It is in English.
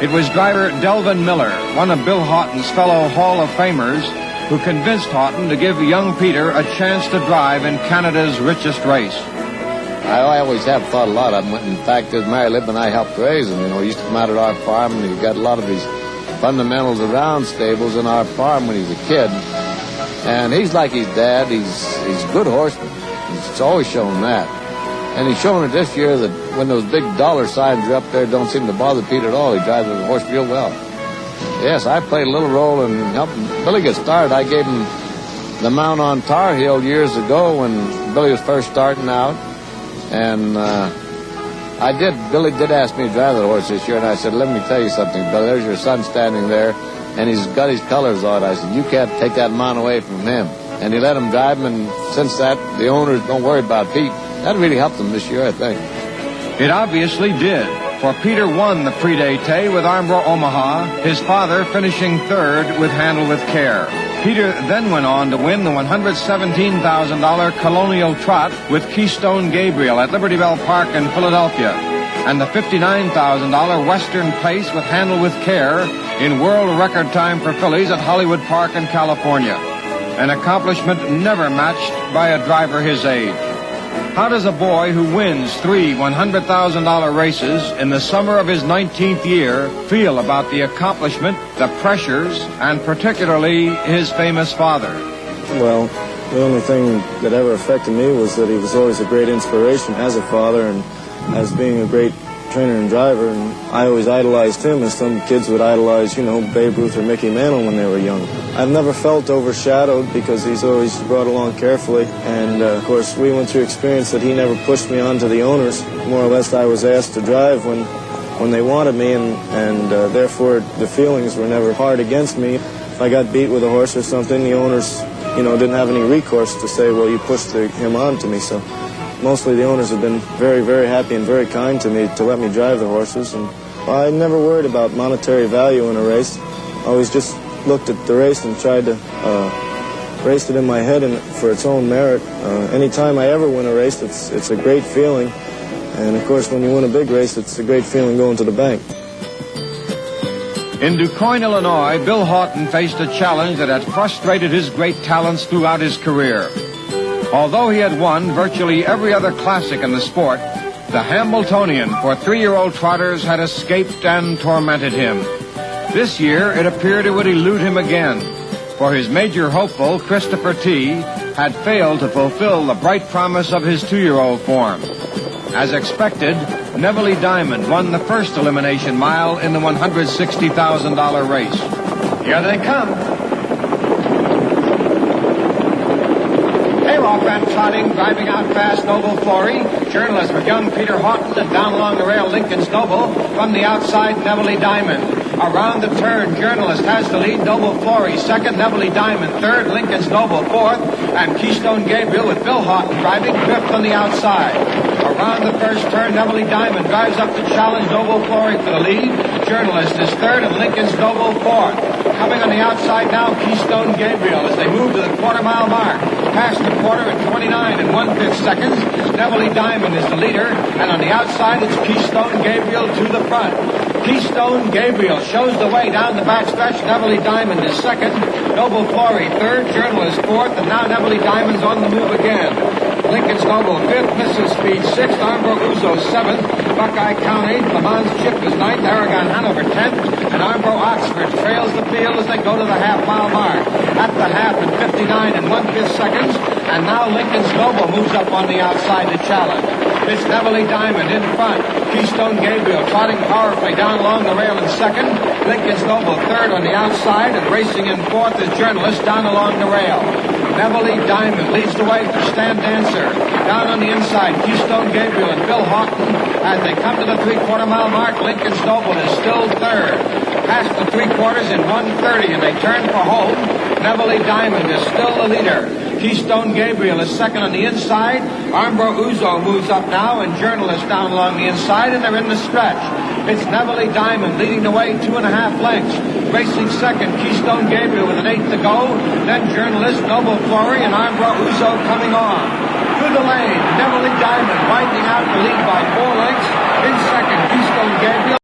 It was driver Delvin Miller, one of Bill Haughton's fellow Hall of Famers, who convinced Haughton to give young Peter a chance to drive in Canada's richest race. I always have thought a lot of him. In fact, as Mary Lib and I helped raise him, he used to come out at our farm, and he got a lot of his fundamentals around stables in our farm when he was a kid. And he's like his dad. He's a good horseman. He's always shown that. And he's shown it this year that when those big dollar signs are up there, don't seem to bother Pete at all. He drives the horse real well. Yes, I played a little role in helping Billy get started. I gave him the mount on Tar Heel years ago when Billy was first starting out. And Billy did ask me to drive the horse this year, and I said, let me tell you something, Billy. There's your son standing there, and he's got his colors on. I said, you can't take that mount away from him. And he let him drive him, and since that, the owners don't worry about Pete. That really helped him this year, I think. It obviously did, for Peter won the Prix d'Été with Armbro Omaha, his father finishing third with Handle with Care. Peter then went on to win the $117,000 Colonial Trot with Keystone Gabriel at Liberty Bell Park in Philadelphia, and the $59,000 Western Pace with Handle with Care in world record time for fillies at Hollywood Park in California, an accomplishment never matched by a driver his age. How does a boy who wins 3 $100,000 races in the summer of his 19th year feel about the accomplishment, the pressures, and particularly his famous father? Well, the only thing that ever affected me was that he was always a great inspiration as a father and as being a great trainer and driver, and I always idolized him as some kids would idolize, Babe Ruth or Mickey Mantle when they were young. I've never felt overshadowed because he's always brought along carefully, and of course we went through experience that he never pushed me on to the owners. More or less I was asked to drive when they wanted me, and therefore the feelings were never hard against me. If I got beat with a horse or something, the owners, didn't have any recourse to say, well, you pushed him on to me, so mostly the owners have been very, very happy and very kind to me to let me drive the horses. And I never worried about monetary value in a race. I always just looked at the race and tried to race it in my head and for its own merit. Anytime I ever win a race, it's a great feeling. And, of course, when you win a big race, it's a great feeling going to the bank. In DuQuoin, Illinois, Bill Haughton faced a challenge that had frustrated his great talents throughout his career. Although he had won virtually every other classic in the sport, the Hambletonian for 3-year-old trotters had escaped and tormented him. This year, it appeared it would elude him again, for his major hopeful, Christopher T., had failed to fulfill the bright promise of his 2-year-old form. As expected, Neville Diamond won the first elimination mile in the $160,000 race. Here they come. Off and trotting, driving out fast, Noble Flory. Journalist for young Peter Haughton, and down along the rail, Lincoln's Noble. From the outside, Neville Diamond. Around the turn, Journalist has the lead. Noble Flory second, Neville Diamond third, Lincoln's Noble fourth, and Keystone Gabriel with Bill Haughton driving fifth on the outside. Around the first turn, Neville Diamond drives up to challenge Noble Flory for the lead. Journalist is third, and Lincoln's Noble fourth. Coming on the outside now, Keystone Gabriel as they move to the quarter-mile mark. Past the quarter at 29 and 1/5 seconds. Neville Diamond is the leader, and on the outside it's Keystone Gabriel to the front. Keystone Gabriel shows the way down the backstretch. Neville Diamond is second. Noble Flory third, Journalist fourth, and now Neville Diamond's on the move again. Lincoln's Noble fifth, Mrs. Speed sixth, Armbro Uzo seventh, Buckeye County, Le Mans Chip is ninth, Aragon Hanover 10th, and Armbro Oxford trails the field as they go to the half-mile mark. At the half at 59 and 1/5 seconds, and now Lincoln's Noble moves up on the outside to challenge. It's Neville Diamond in front. Keystone Gabriel trotting powerfully down along the rail in second. Lincoln's Noble third on the outside, and racing in fourth is Journalist down along the rail. Neville Diamond leads the way for Stan Dancer. Down on the inside, Keystone Gabriel and Bill Haughton. As they come to the 3/4 mile mark, Lincoln's Noble is still third. Past the 3/4 in 1:30, and they turn for home. Neville Diamond is still the leader. Keystone Gabriel is second on the inside. Armbro Uzo moves up now, and Journalist down along the inside, and they're in the stretch. It's Neville Diamond leading the way 2.5 lengths. Racing second, Keystone Gabriel with an 8 to go. Then Journalist, Noble Flory, and Armbro Uzo coming on. Through the lane, Neville Diamond widening out the lead by 4 lengths. In second, Keystone Gabriel.